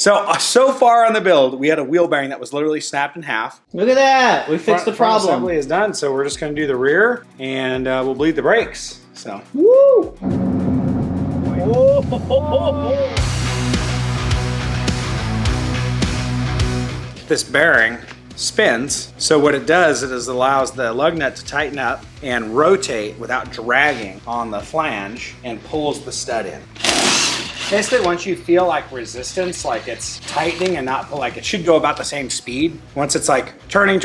So far on the build, we had a wheel bearing that was literally snapped in half. Look at that. We fixed the problem. Front assembly is done, so we're just going to do the rear, and we'll bleed the brakes. So. Woo! This bearing spins, so what it does is it allows the lug nut to tighten up and rotate without dragging on the flange and pulls the stud in. Basically, once you feel like resistance, like it's tightening and not like it should go about the same speed. Once it's like turning,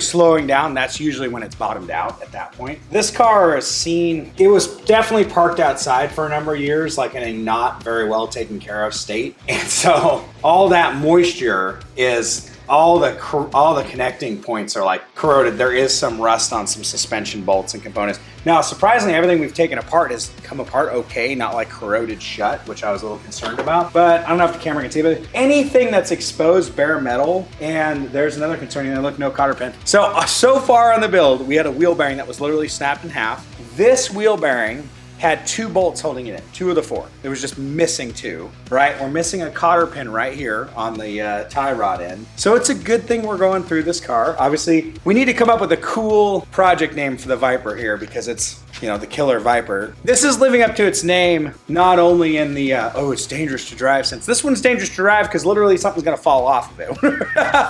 slowing down, that's usually when it's bottomed out at that point. This car has seen, it was definitely parked outside for a number of years, like in a not very well taken care of state. And so all that moisture is all the connecting points are like corroded. There is some rust on some suspension bolts and components. Now, surprisingly, everything we've taken apart has come apart okay, not like corroded shut, which I was a little concerned about. But I don't know if the camera can see, but anything that's exposed bare metal, and there's another concern here, look, no cotter pin. So far on the build, we had a wheel bearing that was literally snapped in half. This wheel bearing had 2 bolts holding it in, 2 of the 4. It was just missing 2, right? We're missing a cotter pin right here on the tie rod end. So it's a good thing we're going through this car. Obviously, we need to come up with a cool project name for the Viper here because it's, you know, the killer Viper. This is living up to its name, not only in the, oh, it's dangerous to drive sense. This one's dangerous to drive because literally something's gonna fall off of it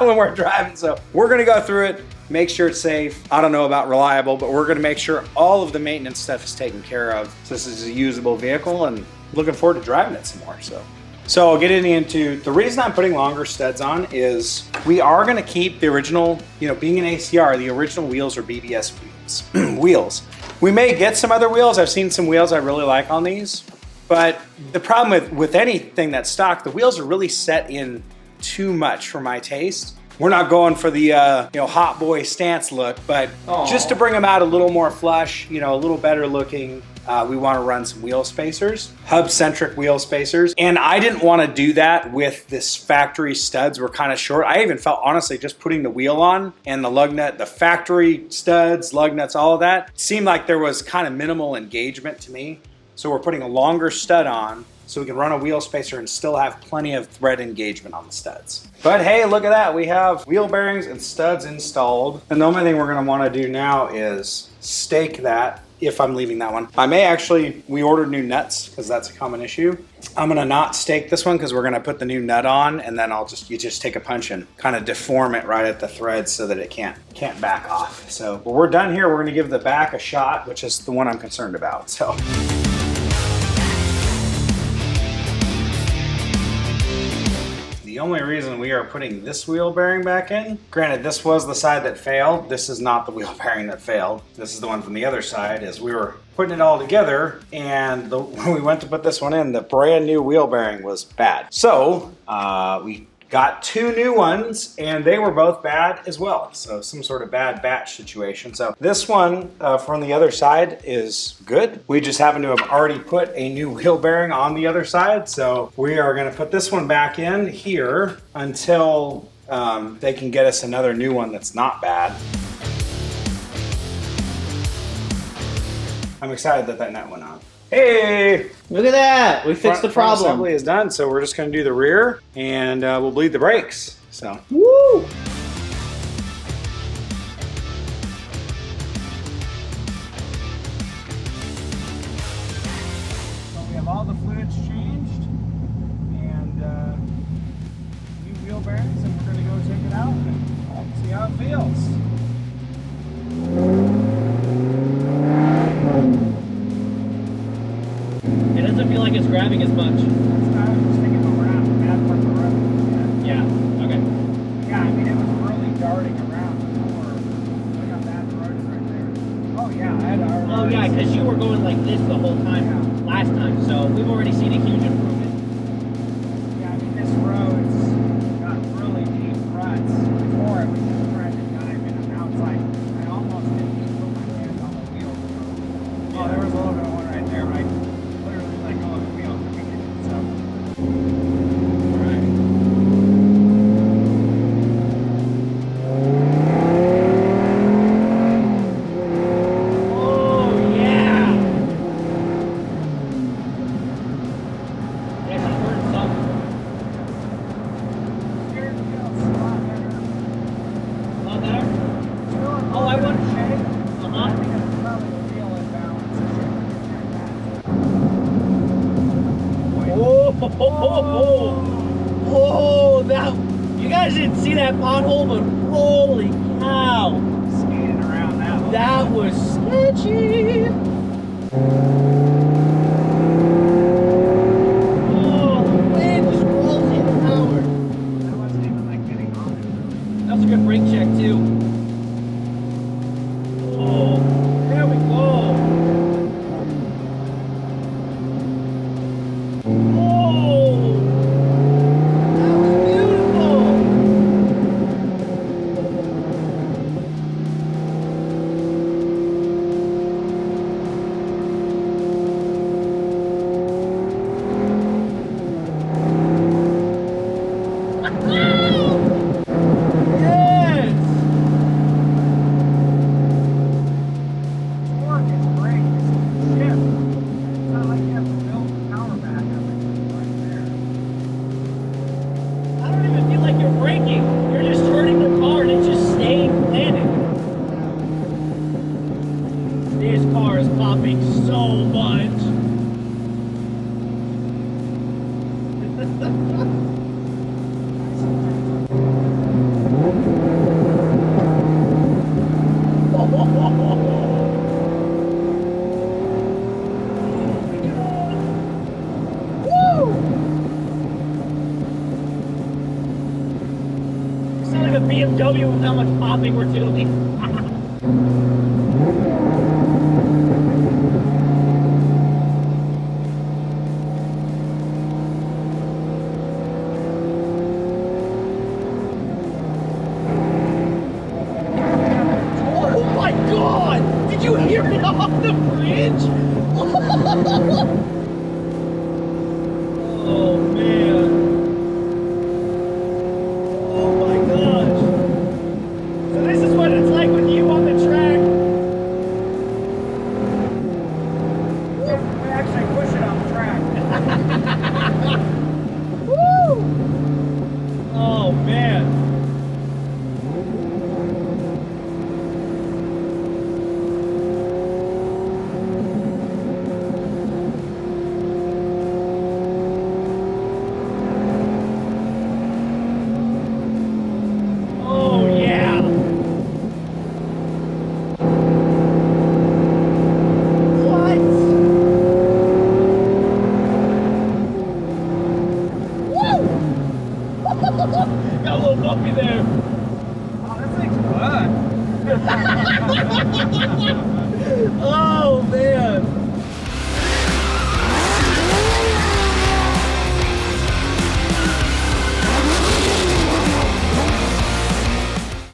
when we're driving. So we're gonna go through it, make sure it's safe. I don't know about reliable, but we're gonna make sure all of the maintenance stuff is taken care of. So this is a usable vehicle and looking forward to driving it some more, So getting into, the reason I'm putting longer studs on is we are gonna keep the original, you know, being an ACR, the original wheels are BBS wheels. We may get some other wheels. I've seen some wheels I really like on these, but the problem with anything that's stock, the wheels are really set in too much for my taste. We're not going for the you know, hot boy stance look, but just to bring them out a little more flush, you know, a little better looking, we want to run some wheel spacers, hub-centric wheel spacers. And I didn't want to do that with this factory studs were kind of short. I even felt, honestly, just putting the wheel on and the lug nut, the factory studs, lug nuts, all of that, seemed like there was kind of minimal engagement to me. So we're putting a longer stud on so we can run a wheel spacer and still have plenty of thread engagement on the studs. But hey, look at that. We have wheel bearings and studs installed. And the only thing we're gonna wanna do now is stake that if I'm leaving that one. I may actually, we ordered new nuts because that's a common issue. I'm gonna not stake this one because we're gonna put the new nut on and then you just take a punch and kind of deform it right at the thread so that it can't back off. So when we're done here, we're gonna give the back a shot, which is the one I'm concerned about, so. The only reason we are putting this wheel bearing back in, granted this was the side that failed, this is not the wheel bearing that failed, this is the one from the other side, is we were putting it all together and when we went to put this one in, the brand new wheel bearing was bad. So we got 2 new ones and they were both bad as well. So some sort of bad batch situation. So this one from the other side is good. We just happen to have already put a new wheel bearing on the other side. So we are gonna put this one back in here until they can get us another new one that's not bad. I'm excited that nut went on. Hey! Look at that! We fixed the problem. Front assembly is done, so we're just gonna do the rear and we'll bleed the brakes, so. Woo! So we have all the fluids changed and new wheel bearings, and we're gonna go take it out and see how it feels. It doesn't feel like it's grabbing as much. It's not just taking them around the bad part of the road. Yeah, okay. Yeah, I mean, it was really darting around before. Look how bad the road is right there. Oh, yeah, I had to. Oh, yeah, because you were going like this the whole time last time, so we've already seen a huge improvement. Yeah, I mean, this road's got really deep ruts. Before it was just trying to dive in, and now it's like, I almost didn't even put my hand on the wheel. Oh, there was a little bit of one right there, right? Literally like on the wheel. So Oh, that, you guys didn't see that pothole, but holy cow. Skating around that one. That was sketchy. Oh, the wind just rolls in power. That wasn't even like getting on it. That's a good brake check too. Oh, there we go. Oh, that was beautiful. Yes. Torque is great. It's shift. It's not like you have to build the power back up. It's right there. I don't even feel like you're braking. You're just turning the car and it's just staying landed. This car is popping so much. It's not like a BMW with how much popping we're doing. Oh my god! Did you hear it off the bridge? Oh man. Oh my gosh. So this is what it's like with you on the track. We actually push it on the track. Woo! Oh man. Oh yeah. What? Woo! Got a little bumpy there. Oh, this thing's fun. Oh man.